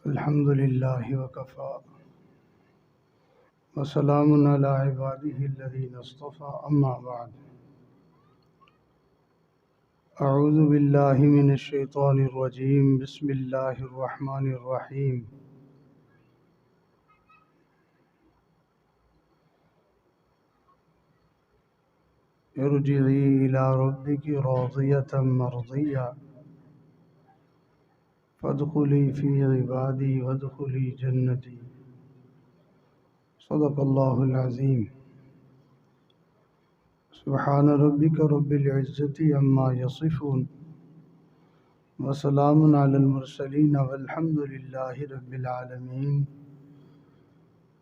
الحمد لله وكفى وسلام على عباده الذين اصطفى أما بعد أعوذ بالله من الشيطان الرجيم بسم الله الرحمن الرحيم ارجعي إلى ربك راضية مرضية فادخلي في عبادي وادخلي جنتي صدق الله العظيم سبحان ربك رب العزة عما يصفون وسلام على المرسلين والحمد لله رب العالمين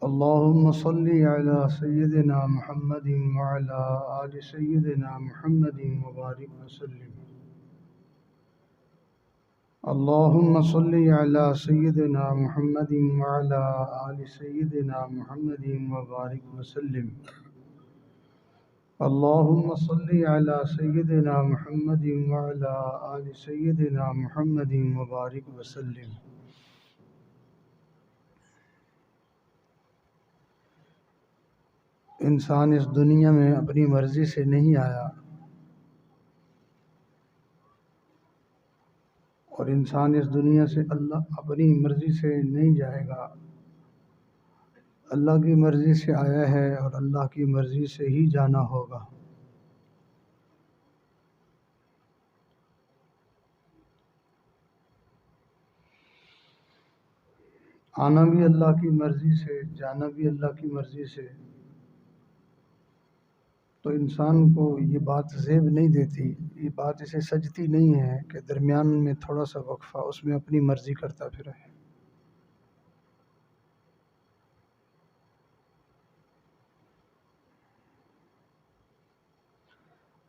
اللهم صل على سيدنا محمد وعلى آل سيدنا محمد وبارك وسلم اللهم صل على سيدنا محمد وعلى آل سيدنا محمد وبارك وسلم اللهم صل على سيدنا محمد وعلى آل سيدنا محمد وبارك وسلم انسان اس دنیا میں اپنی مرضی سے نہیں آیا اور انسان اس دنیا سے اپنی مرضی سے نہیں جائے گا، اللہ کی مرضی سے آیا ہے اور اللہ کی مرضی سے ہی جانا ہوگا۔ آنا بھی اللہ کی مرضی سے، جانا بھی اللہ کی مرضی سے، تو انسان کو یہ بات زیب نہیں دیتی، یہ بات اسے سجتی نہیں ہے کہ درمیان میں تھوڑا سا وقفہ اس میں اپنی مرضی کرتا پھرے۔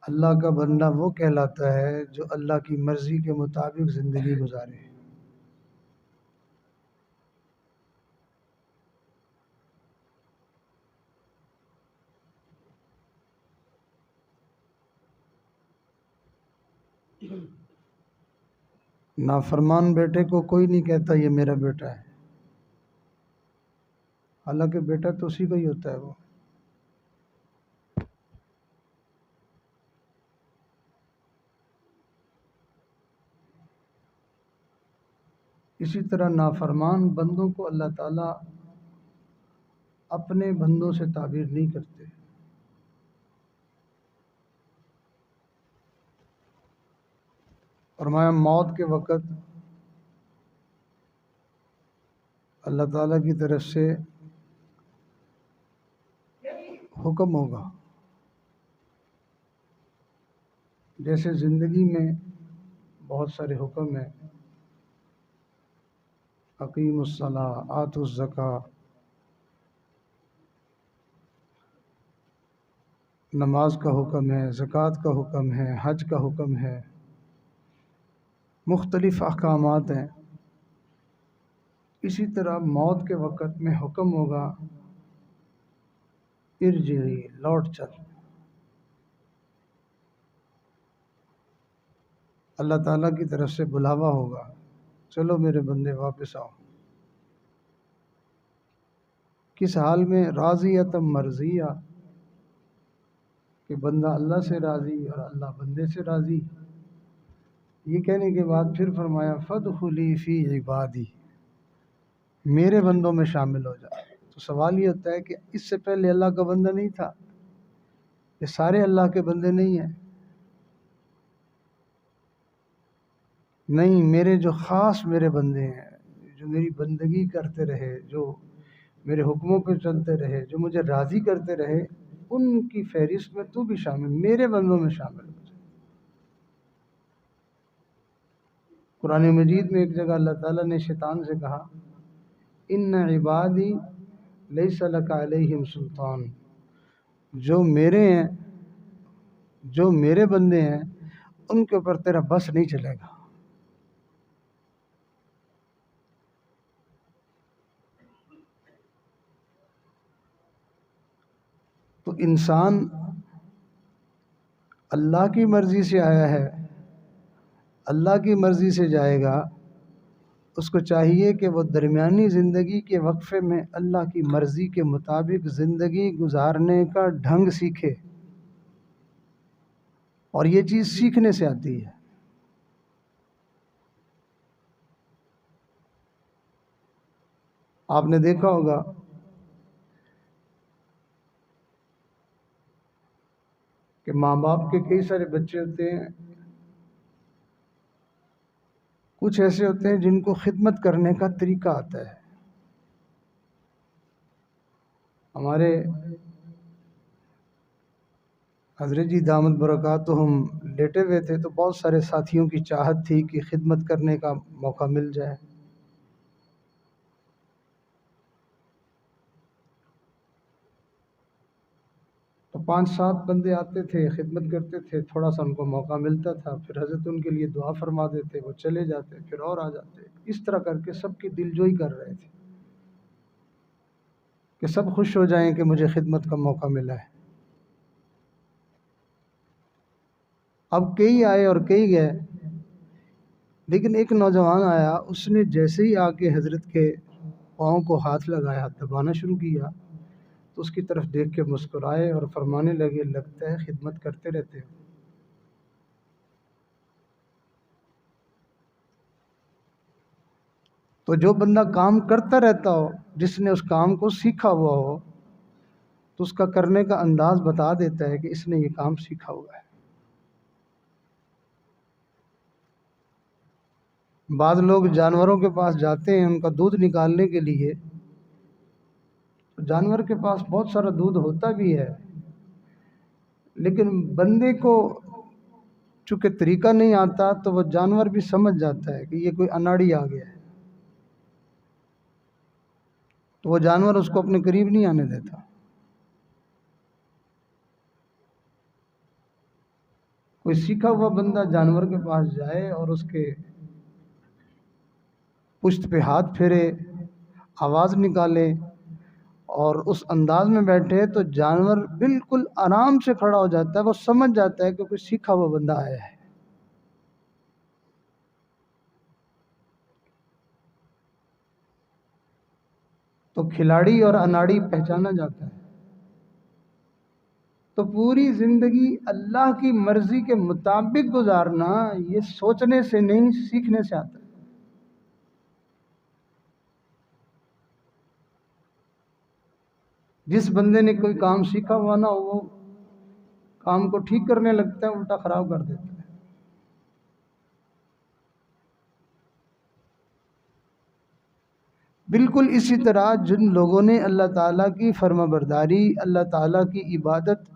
اللہ کا بندہ وہ کہلاتا ہے جو اللہ کی مرضی کے مطابق زندگی گزارے۔ نافرمان بیٹے کو کوئی نہیں کہتا یہ میرا بیٹا ہے، حالانکہ بیٹا تو اسی کا ہی ہوتا ہے۔ وہ اسی طرح نافرمان بندوں کو اللہ تعالیٰ اپنے بندوں سے تعبیر نہیں کرتے۔ فرمایا موت کے وقت اللہ تعالیٰ کی طرف سے حکم ہوگا، جیسے زندگی میں بہت سارے حکم ہیں، اقیم الصلاۃ، آتوا الزکوٰۃ، نماز کا حکم ہے، زکوٰۃ کا حکم ہے، حج کا حکم ہے، مختلف احکامات ہیں۔ اسی طرح موت کے وقت میں حکم ہوگا ارجعی، لوٹ چل۔ اللہ تعالیٰ کی طرف سے بلاوا ہوگا، چلو میرے بندے واپس آؤ۔ کس حال میں؟ راضیۃ مرضیہ، کہ بندہ اللہ سے راضی اور اللہ بندے سے راضی۔ یہ کہنے کے بعد پھر فرمایا فادخلی فی عبادی، میرے بندوں میں شامل ہو جا۔ تو سوال یہ ہوتا ہے کہ اس سے پہلے اللہ کا بندہ نہیں تھا؟ یہ سارے اللہ کے بندے نہیں ہیں؟ نہیں، میرے جو خاص میرے بندے ہیں، جو میری بندگی کرتے رہے، جو میرے حکموں پہ چلتے رہے، جو مجھے راضی کرتے رہے، ان کی فہرست میں تو بھی شامل، میرے بندوں میں شامل ہو جائے۔ قرآن مجید میں ایک جگہ اللہ تعالیٰ نے شیطان سے کہا ان عبادی لیس لک علیہم سلطان، جو میرے ہیں، جو میرے بندے ہیں، ان کے اوپر تیرا بس نہیں چلے گا۔ تو انسان اللہ کی مرضی سے آیا ہے، اللہ کی مرضی سے جائے گا، اس کو چاہیے کہ وہ درمیانی زندگی کے وقفے میں اللہ کی مرضی کے مطابق زندگی گزارنے کا ڈھنگ سیکھے، اور یہ چیز سیکھنے سے آتی ہے۔ آپ نے دیکھا ہوگا کہ ماں باپ کے کئی سارے بچے ہوتے ہیں، کچھ ایسے ہوتے ہیں جن کو خدمت کرنے کا طریقہ آتا ہے۔ ہمارے حضرت جی دامت برکاتہم لیٹے ہوئے تھے تو بہت سارے ساتھیوں کی چاہت تھی کہ خدمت کرنے کا موقع مل جائے۔ تو 5-7 بندے آتے تھے، خدمت کرتے تھے، تھوڑا سا ان کو موقع ملتا تھا، پھر حضرت ان کے لیے دعا فرما دیتے، وہ چلے جاتے، پھر اور آ جاتے۔ اس طرح کر کے سب کی دلجوئی کر رہے تھے کہ سب خوش ہو جائیں کہ مجھے خدمت کا موقع ملا ہے۔ اب کئی آئے اور کئی گئے، لیکن ایک نوجوان آیا، اس نے جیسے ہی آ کے حضرت کے پاؤں کو ہاتھ لگایا، دبانا شروع کیا، تو اس کی طرف دیکھ کے مسکرائے اور فرمانے لگے، لگتا ہے خدمت کرتے رہتے ہو۔ تو جو بندہ کام کرتا رہتا ہو، جس نے اس کام کو سیکھا ہوا ہو، تو اس کا کرنے کا انداز بتا دیتا ہے کہ اس نے یہ کام سیکھا ہوا ہے۔ بعض لوگ جانوروں کے پاس جاتے ہیں ان کا دودھ نکالنے کے لیے، جانور کے پاس بہت سارا دودھ ہوتا بھی ہے، لیکن بندے کو چونکہ طریقہ نہیں آتا تو وہ جانور بھی سمجھ جاتا ہے کہ یہ کوئی اناڑی آ گیا ہے، تو وہ جانور اس کو اپنے قریب نہیں آنے دیتا۔ کوئی سیکھا ہوا بندہ جانور کے پاس جائے اور اس کے پشت پہ ہاتھ پھیرے، آواز نکالے اور اس انداز میں بیٹھے، تو جانور بالکل آرام سے کھڑا ہو جاتا ہے، وہ سمجھ جاتا ہے کہ کوئی سیکھا ہوا بندہ آیا ہے۔ تو کھلاڑی اور اناڑی پہچانا جاتا ہے۔ تو پوری زندگی اللہ کی مرضی کے مطابق گزارنا، یہ سوچنے سے نہیں، سیکھنے سے آتا ہے۔ جس بندے نے کوئی کام سیکھا ہوا نہ ہو، وہ کام کو ٹھیک کرنے لگتا ہے، الٹا خراب کر دیتا ہے۔ بالکل اسی طرح جن لوگوں نے اللہ تعالیٰ کی فرما برداری، اللہ تعالیٰ کی عبادت،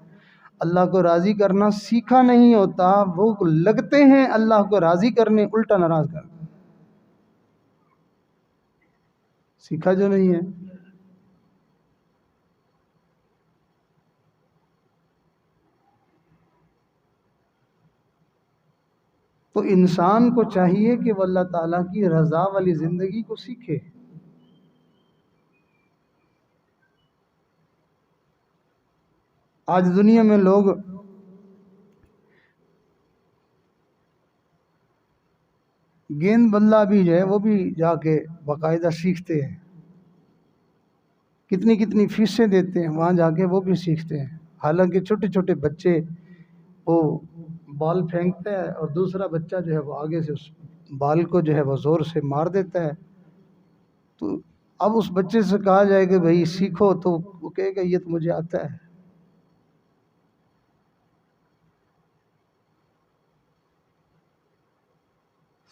اللہ کو راضی کرنا سیکھا نہیں ہوتا، وہ لگتے ہیں اللہ کو راضی کرنے، الٹا ناراض کرتے ہیں۔ سیکھا جو نہیں ہے۔ تو انسان کو چاہیے کہ وہ اللہ تعالیٰ کی رضا والی زندگی کو سیکھے۔ آج دنیا میں لوگ گیند بلہ بھی جو ہے وہ بھی جا کے باقاعدہ سیکھتے ہیں، کتنی کتنی فیسیں دیتے ہیں، وہاں جا کے وہ بھی سیکھتے ہیں۔ حالانکہ چھوٹے چھوٹے بچے وہ بال پھینکتا ہے اور دوسرا بچہ جو ہے وہ آگے سے اس بال کو جو ہے وہ زور سے مار دیتا ہے، تو اب اس بچے سے کہا جائے کہ بھائی سیکھو، تو وہ کہے گا یہ تو مجھے آتا ہے۔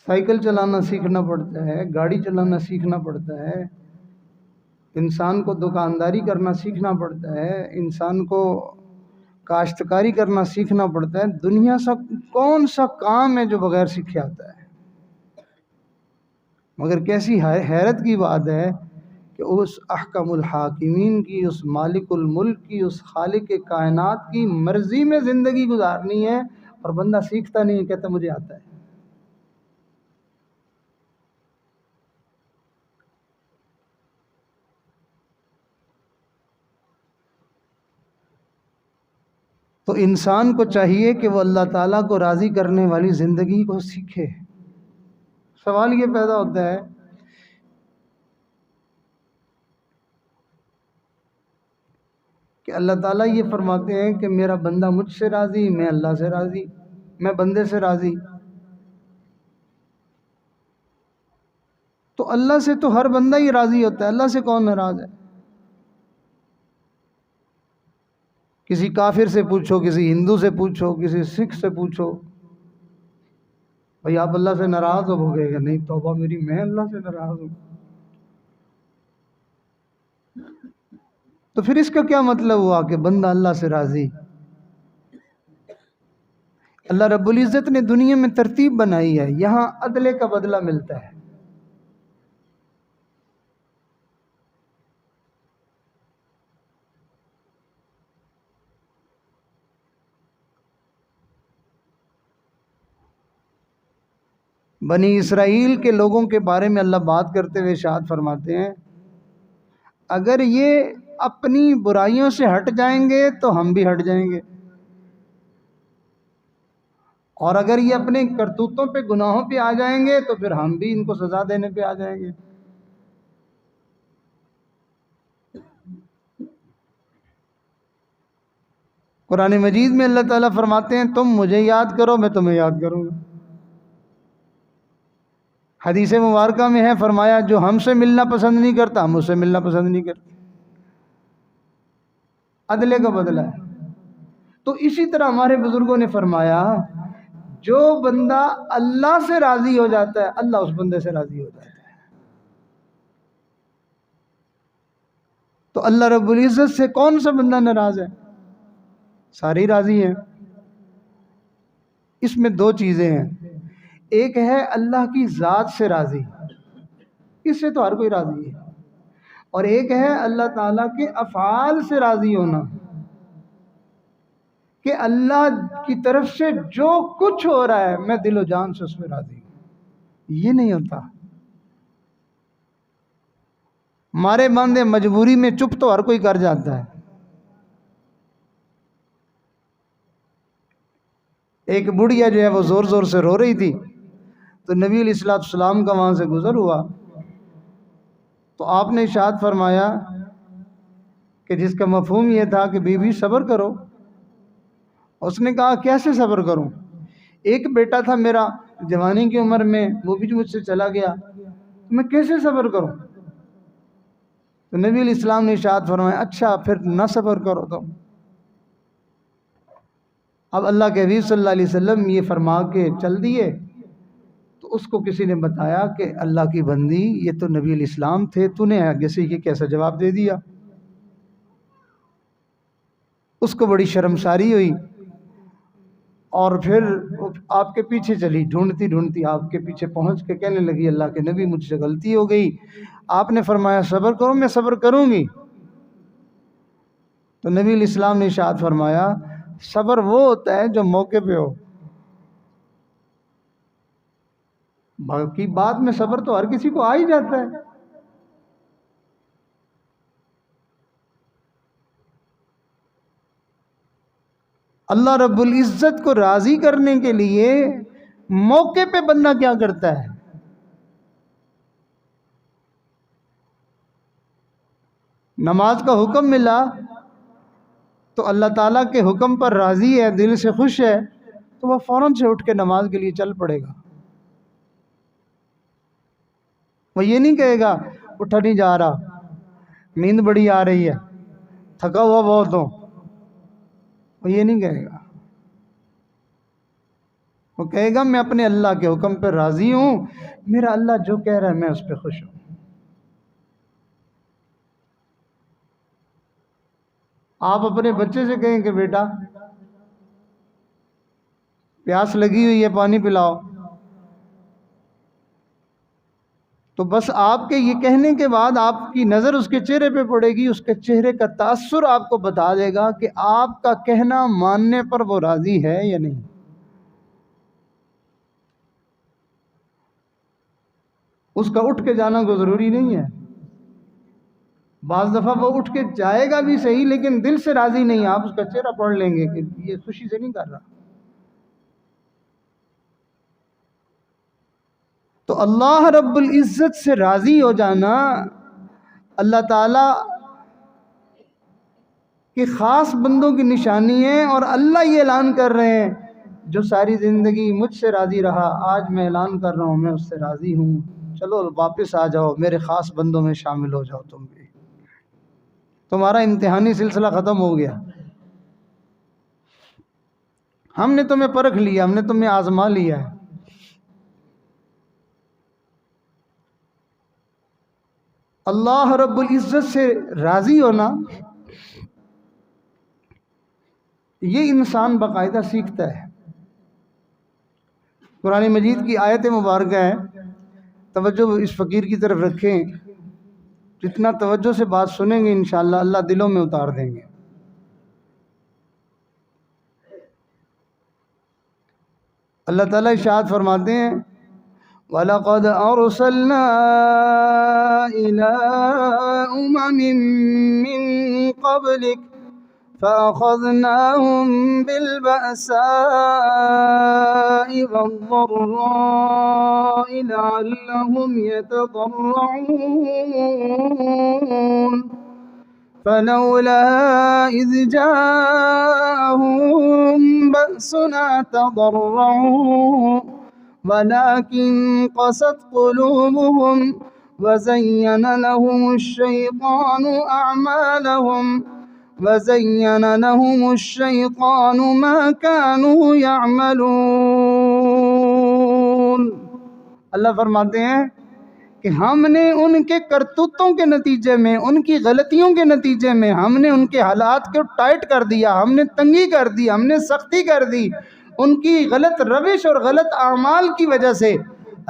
سائیکل چلانا سیکھنا پڑتا ہے، گاڑی چلانا سیکھنا پڑتا ہے، انسان کو دکانداری کرنا سیکھنا پڑتا ہے، انسان کو کاشتکاری کرنا سیکھنا پڑتا ہے۔ دنیا سا کون سا کام ہے جو بغیر سیکھے آتا ہے؟ مگر کیسی حیرت کی بات ہے کہ اس احکم الحاکمین کی، اس مالک الملک کی، اس خالق کائنات کی مرضی میں زندگی گزارنی ہے، اور بندہ سیکھتا نہیں، کہتا مجھے آتا ہے۔ تو انسان کو چاہیے کہ وہ اللہ تعالیٰ کو راضی کرنے والی زندگی کو سیکھے۔ سوال یہ پیدا ہوتا ہے کہ اللہ تعالیٰ یہ فرماتے ہیں کہ میرا بندہ مجھ سے راضی، میں اللہ سے راضی، میں بندے سے راضی۔ تو اللہ سے تو ہر بندہ ہی راضی ہوتا ہے، اللہ سے کون ناراض ہے؟ کسی کافر سے پوچھو، کسی ہندو سے پوچھو، کسی سکھ سے پوچھو، بھائی آپ اللہ سے ناراض ہو گئے کہ نہیں؟ توبہ میری، میں اللہ سے ناراض ہوں۔ تو پھر اس کا کیا مطلب ہوا کہ بندہ اللہ سے راضی؟ اللہ رب العزت نے دنیا میں ترتیب بنائی ہے، یہاں عدلے کا بدلہ ملتا ہے۔ بنی اسرائیل کے لوگوں کے بارے میں اللہ بات کرتے ہوئے ارشاد فرماتے ہیں، اگر یہ اپنی برائیوں سے ہٹ جائیں گے تو ہم بھی ہٹ جائیں گے، اور اگر یہ اپنے کرتوتوں پہ، گناہوں پہ آ جائیں گے تو پھر ہم بھی ان کو سزا دینے پہ آ جائیں گے۔ قرآن مجید میں اللہ تعالیٰ فرماتے ہیں تم مجھے یاد کرو، میں تمہیں یاد کروں گا۔ حدیث مبارکہ میں ہے، فرمایا جو ہم سے ملنا پسند نہیں کرتا ہم اس سے ملنا پسند نہیں کرتے۔ عدلے کا بدلہ ہے۔ تو اسی طرح ہمارے بزرگوں نے فرمایا جو بندہ اللہ سے راضی ہو جاتا ہے اللہ اس بندے سے راضی ہو جاتا ہے۔ تو اللہ رب العزت سے کون سا بندہ ناراض ہے؟ سارے ہی راضی ہیں۔ اس میں دو چیزیں ہیں، ایک ہے اللہ کی ذات سے راضی، اس سے تو ہر کوئی راضی ہے، اور ایک ہے اللہ تعالیٰ کے افعال سے راضی ہونا، کہ اللہ کی طرف سے جو کچھ ہو رہا ہے میں دل و جان سے اس میں راضی ہوں۔ یہ نہیں ہوتا، مارے باندھے مجبوری میں چپ تو ہر کوئی کر جاتا ہے۔ ایک بڑھیا جو ہے وہ زور زور سے رو رہی تھی، تو نبی علیہ السلام کا وہاں سے گزر ہوا، تو آپ نے ارشاد فرمایا کہ جس کا مفہوم یہ تھا کہ بی بی صبر کرو۔ اس نے کہا کیسے صبر کروں؟ ایک بیٹا تھا میرا جوانی کی عمر میں، وہ بھی مجھ سے چلا گیا، میں کیسے صبر کروں؟ تو نبی علیہ السلام نے ارشاد فرمایا اچھا پھر نہ صبر کرو تم۔ اب اللہ کے حبیب صلی اللہ علیہ وسلم یہ فرما کے چل دیے، تو اس کو کسی نے بتایا کہ اللہ کی بندی یہ تو نبی علیہ السلام تھے، تو نے آگے سے یہ کیسا جواب دے دیا؟ اس کو بڑی شرمساری ہوئی، اور پھر آپ کے پیچھے چلی، ڈھونڈتی ڈھونڈتی آپ کے پیچھے پہنچ کے کہنے لگی اللہ کے نبی مجھ سے غلطی ہو گئی، آپ نے فرمایا صبر کرو، میں صبر کروں گی۔ تو نبی علیہ السلام نے ارشاد فرمایا صبر وہ ہوتا ہے جو موقع پہ ہو، باقی بعد میں صبر تو ہر کسی کو آ ہی جاتا ہے۔ اللہ رب العزت کو راضی کرنے کے لیے موقع پہ بندہ کیا کرتا ہے؟ نماز کا حکم ملا تو اللہ تعالیٰ کے حکم پر راضی ہے، دل سے خوش ہے، تو وہ فوراً سے اٹھ کے نماز کے لیے چل پڑے گا۔ وہ یہ نہیں کہے گا اٹھا نہیں جا رہا، نیند بڑی آ رہی ہے، تھکا ہوا بہت ہوں، وہ یہ نہیں کہے گا۔ وہ کہے گا میں اپنے اللہ کے حکم پر راضی ہوں، میرا اللہ جو کہہ رہا ہے میں اس پہ خوش ہوں۔ آپ اپنے بچے سے کہیں کہ بیٹا پیاس لگی ہوئی ہے پانی پلاؤ، تو بس آپ کے یہ کہنے کے بعد آپ کی نظر اس کے چہرے پہ پڑے گی، اس کے چہرے کا تاثر آپ کو بتا دے گا کہ آپ کا کہنا ماننے پر وہ راضی ہے یا نہیں۔ اس کا اٹھ کے جانا کوئی ضروری نہیں ہے، بعض دفعہ وہ اٹھ کے جائے گا بھی صحیح لیکن دل سے راضی نہیں، آپ اس کا چہرہ پڑھ لیں گے کہ یہ خوشی سے نہیں کر رہا۔ تو اللہ رب العزت سے راضی ہو جانا، اللہ تعالیٰ کہ خاص بندوں کی نشانی ہے، اور اللہ یہ اعلان کر رہے ہیں جو ساری زندگی مجھ سے راضی رہا، آج میں اعلان کر رہا ہوں میں اس سے راضی ہوں، چلو واپس آ جاؤ، میرے خاص بندوں میں شامل ہو جاؤ، تم بھی، تمہارا امتحانی سلسلہ ختم ہو گیا، ہم نے تمہیں پرکھ لیا، ہم نے تمہیں آزما لیا ہے۔ اللہ رب العزت سے راضی ہونا یہ انسان باقاعدہ سیکھتا ہے۔ قرآن مجید کی آیت مبارکہ ہے، توجہ اس فقیر کی طرف رکھیں، جتنا توجہ سے بات سنیں گے انشاءاللہ اللہ دلوں میں اتار دیں گے۔ اللہ تعالیٰ ارشاد فرماتے ہیں وَلَقَدْ أَرْسَلْنَا إِلَىٰ أُمَمٍ مِّن قَبْلِكَ فَأَخَذْنَاهُم بِالْبَأْسَاءِ وَالضَّرَّاءِ لَعَلَّهُمْ يَتَضَرَّعُونَ فلولا إذ جاءهم بأسنا تضرعوا ولكن قست قلوبهم وزين لهم الشيطان ما كانوا يعملون۔ اللہ فرماتے ہیں کہ ہم نے ان کے کرتوتوں کے نتیجے میں، ان کی غلطیوں کے نتیجے میں ہم نے ان کے حالات کو ٹائٹ کر دیا، ہم نے تنگی کر دی، ہم نے سختی کر دی ان کی غلط روش اور غلط اعمال کی وجہ سے۔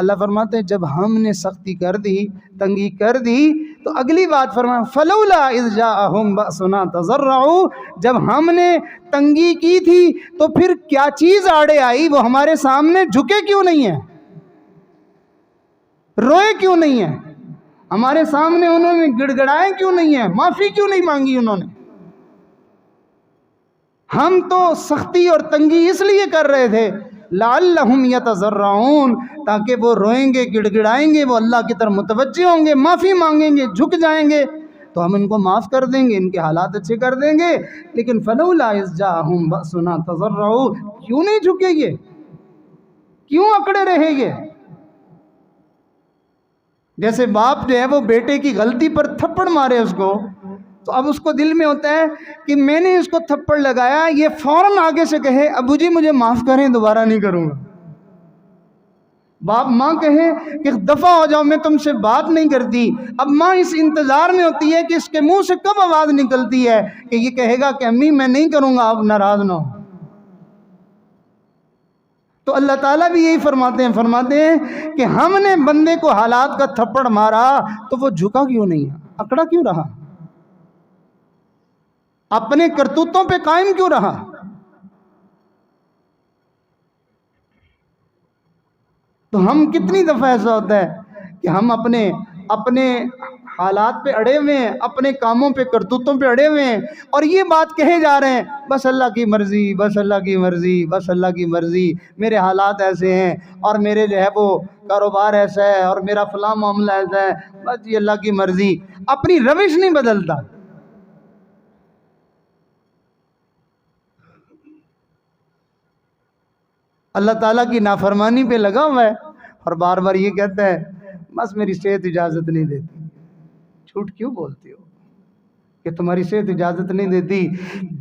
اللہ فرماتے ہیں جب ہم نے سختی کر دی، تنگی کر دی، تو اگلی بات فرمایا فلولا اذ جاءہم بأسنا تضرعوا، جب ہم نے تنگی کی تھی تو پھر کیا چیز آڑے آئی، وہ ہمارے سامنے جھکے کیوں نہیں ہیں، روئے کیوں نہیں ہیں، ہمارے سامنے انہوں نے گڑ گڑائے کیوں نہیں ہیں، معافی کیوں نہیں مانگی انہوں نے۔ ہم تو سختی اور تنگی اس لیے کر رہے تھے لعلہم یتضرعون، تاکہ وہ روئیں گے، گڑ گڑائیں گے، وہ اللہ کی طرف متوجہ ہوں گے، معافی مانگیں گے، جھک جائیں گے تو ہم ان کو معاف کر دیں گے، ان کے حالات اچھے کر دیں گے۔ لیکن فلولا اذ جاءہم بأسنا تضرعوا، کیوں نہیں جھکے گے، کیوں اکڑے رہے گے؟ جیسے باپ جو ہے وہ بیٹے کی غلطی پر تھپڑ مارے اس کو، تو اب اس کو دل میں ہوتا ہے کہ میں نے اس کو تھپڑ لگایا، یہ فوراً آگے سے کہے ابو جی مجھے معاف کریں، دوبارہ نہیں کروں گا۔ باپ ماں کہے کہ دفع ہو جاؤ میں تم سے بات نہیں کرتی، اب ماں اس انتظار میں ہوتی ہے کہ اس کے منہ سے کب آواز نکلتی ہے کہ یہ کہے گا کہ امی میں نہیں کروں گا، اب ناراض نہ ہو۔ تو اللہ تعالیٰ بھی یہی فرماتے ہیں کہ ہم نے بندے کو حالات کا تھپڑ مارا تو وہ جھکا کیوں نہیں ہے، اکڑا کیوں رہا، اپنے کرتوتوں پہ قائم کیوں رہا؟ تو ہم کتنی دفعہ ایسا ہوتا ہے کہ ہم اپنے حالات پہ اڑے ہوئے ہیں، اپنے کاموں پہ، کرتوتوں پہ اڑے ہوئے ہیں، اور یہ بات کہے جا رہے ہیں بس اللہ کی مرضی، بس اللہ کی مرضی، بس اللہ کی مرضی، میرے حالات ایسے ہیں اور میرے جو ہے وہ کاروبار ایسا ہے اور میرا فلاں معاملہ ایسا ہے، بس یہ اللہ کی مرضی، اپنی روش نہیں بدلتا۔ اللہ تعالیٰ کی نافرمانی پہ لگا ہوا ہے اور بار بار یہ کہتا ہے بس میری صحت اجازت نہیں دیتی۔ جھوٹ کیوں بولتے ہو کہ تمہاری صحت اجازت نہیں دیتی؟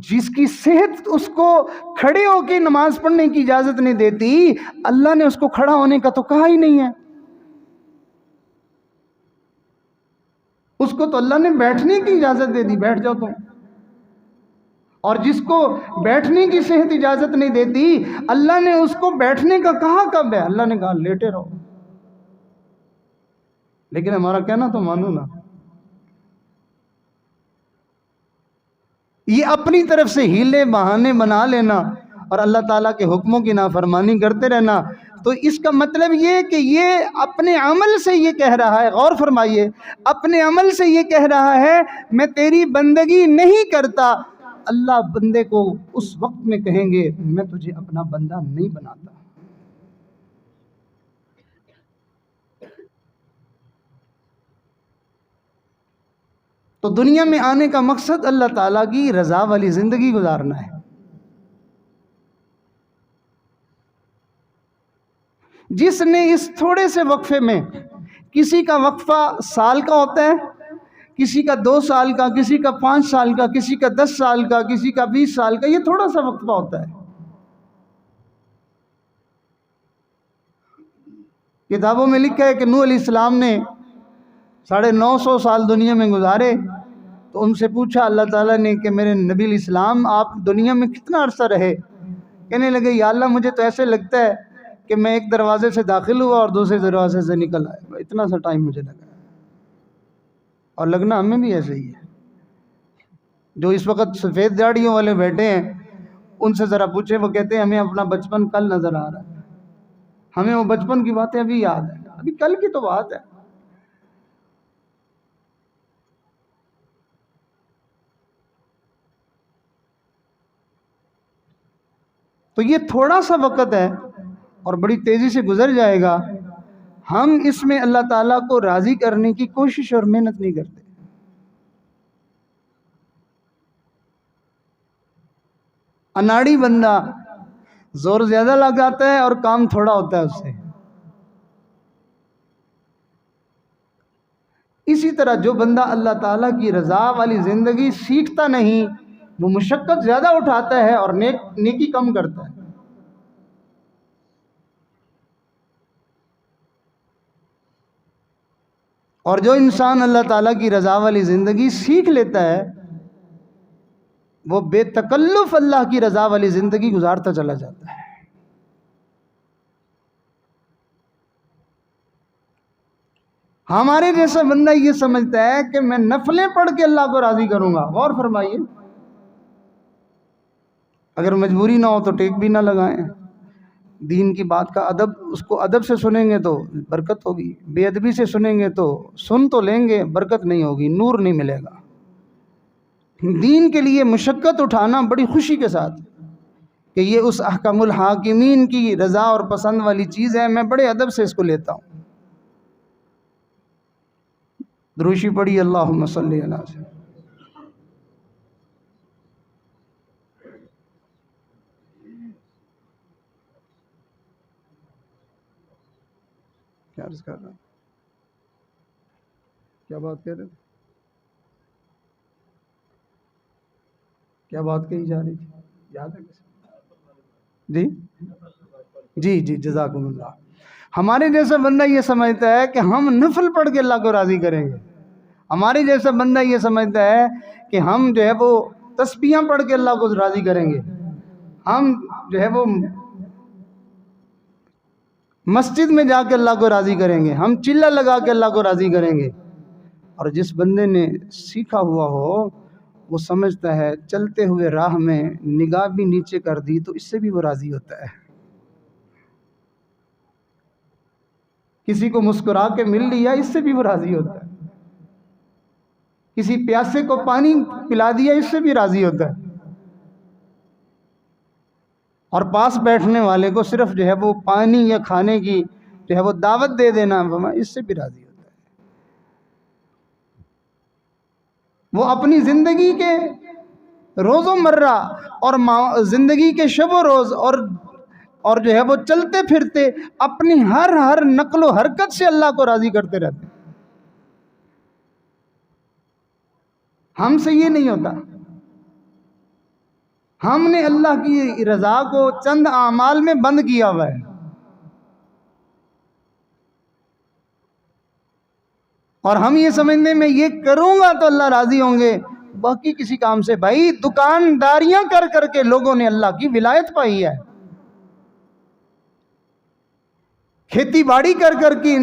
جس کی صحت اس کو کھڑے ہو کے نماز پڑھنے کی اجازت نہیں دیتی، اللہ نے اس کو کھڑا ہونے کا تو کہا ہی نہیں ہے۔ اس کو تو اللہ نے بیٹھنے کی اجازت دے دی، بیٹھ جاؤ تم۔ اور جس کو بیٹھنے کی صحت اجازت نہیں دیتی، اللہ نے اس کو بیٹھنے کا کہا کب ہے؟ اللہ نے کہا لیٹے رہو۔ لیکن ہمارا کہنا تو مانو نا، یہ اپنی طرف سے ہیلے بہانے بنا لینا اور اللہ تعالیٰ کے حکموں کی نافرمانی کرتے رہنا، تو اس کا مطلب یہ کہ یہ اپنے عمل سے یہ کہہ رہا ہے، غور فرمائیے، اپنے عمل سے یہ کہہ رہا ہے میں تیری بندگی نہیں کرتا۔ اللہ بندے کو اس وقت میں کہیں گے میں تجھے اپنا بندہ نہیں بناتا۔ تو دنیا میں آنے کا مقصد اللہ تعالیٰ کی رضا والی زندگی گزارنا ہے۔ جس نے اس تھوڑے سے وقفے میں، کسی کا وقفہ سال کا ہوتا ہے، کسی کا 2 سال کا، کسی کا 5 سال کا، کسی کا 10 سال کا، کسی کا 20 سال کا، یہ تھوڑا سا وقفہ ہوتا ہے۔ کتابوں میں لکھا ہے کہ نوح علیہ السلام نے 950 سال دنیا میں گزارے، تو ان سے پوچھا اللہ تعالیٰ نے کہ میرے نبی علیہ السلام آپ دنیا میں کتنا عرصہ رہے؟ کہنے لگے یا اللہ مجھے تو ایسے لگتا ہے کہ میں ایک دروازے سے داخل ہوا اور دوسرے دروازے سے نکل آیا، اتنا سا ٹائم مجھے لگا، اور لگنا ہمیں بھی ایسے ہی ہے۔ جو اس وقت سفید داڑھیوں والے بیٹھے ہیں ان سے ذرا پوچھے، وہ کہتے ہیں ہمیں اپنا بچپن کل نظر آ رہا ہے، ہمیں وہ بچپن کی باتیں ابھی یاد ہیں، ابھی کل کی تو بات ہے۔ تو یہ تھوڑا سا وقت ہے اور بڑی تیزی سے گزر جائے گا، ہم اس میں اللہ تعالیٰ کو راضی کرنے کی کوشش اور محنت نہیں کرتے۔ اناڑی بندہ زور زیادہ لگاتا ہے اور کام تھوڑا ہوتا ہے اس سے۔ اسی طرح جو بندہ اللہ تعالیٰ کی رضا والی زندگی سیکھتا نہیں، وہ مشقت زیادہ اٹھاتا ہے اور نیکی کم کرتا ہے۔ اور جو انسان اللہ تعالیٰ کی رضا والی زندگی سیکھ لیتا ہے، وہ بے تکلف اللہ کی رضا والی زندگی گزارتا چلا جاتا ہے۔ ہمارے جیسا بندہ یہ سمجھتا ہے کہ میں نفلیں پڑھ کے اللہ کو راضی کروں گا۔ غور فرمائیے، اگر مجبوری نہ ہو تو ٹیک بھی نہ لگائیں، دین کی بات کا ادب، اس کو ادب سے سنیں گے تو برکت ہوگی، بے ادبی سے سنیں گے تو سن تو لیں گے، برکت نہیں ہوگی، نور نہیں ملے گا۔ دین کے لیے مشقت اٹھانا بڑی خوشی کے ساتھ کہ یہ اس احکم الحاکمین کی رضا اور پسند والی چیز ہے، میں بڑے ادب سے اس کو لیتا ہوں۔ دروشی پڑھی اللہم صلی علی سیدنا۔ کیا عرض کر رہا ہوں؟ کیا بات کہہ رہے تھے؟ کیا بات کہی جا رہی تھی؟ یاد ہے کسی؟ جی جی جزاکم اللہ۔ ہمارے جیسا بندہ یہ سمجھتا ہے کہ ہم نفل پڑھ کے اللہ کو راضی کریں گے، ہمارے جیسا بندہ یہ سمجھتا ہے کہ ہم جو ہے وہ تسبیحاں پڑھ کے اللہ کو راضی کریں گے، ہم جو ہے وہ مسجد میں جا کے اللہ کو راضی کریں گے، ہم چلہ لگا کے اللہ کو راضی کریں گے۔ اور جس بندے نے سیکھا ہوا ہو وہ سمجھتا ہے چلتے ہوئے راہ میں نگاہ بھی نیچے کر دی تو اس سے بھی وہ راضی ہوتا ہے، کسی کو مسکرا کے مل لیا اس سے بھی وہ راضی ہوتا ہے، کسی پیاسے کو پانی پلا دیا اس سے بھی راضی ہوتا ہے، اور پاس بیٹھنے والے کو صرف جو ہے وہ پانی یا کھانے کی جو ہے وہ دعوت دے دینا اس سے بھی راضی ہوتا ہے۔ وہ اپنی زندگی کے روز و مرہ اور زندگی کے شب و روز اور جو ہے وہ چلتے پھرتے اپنی ہر نقل و حرکت سے اللہ کو راضی کرتے رہتے ہیں۔ ہم سے یہ نہیں ہوتا، ہم نے اللہ کی رضا کو چند اعمال میں بند کیا ہوا ہے، اور ہم یہ سمجھنے میں یہ کروں گا تو اللہ راضی ہوں گے، باقی کسی کام سے بھائی دکانداریاں کر کے لوگوں نے اللہ کی ولایت پائی ہے، کھیتی باڑی کر کے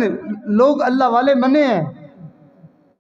لوگ اللہ والے بنے ہیں،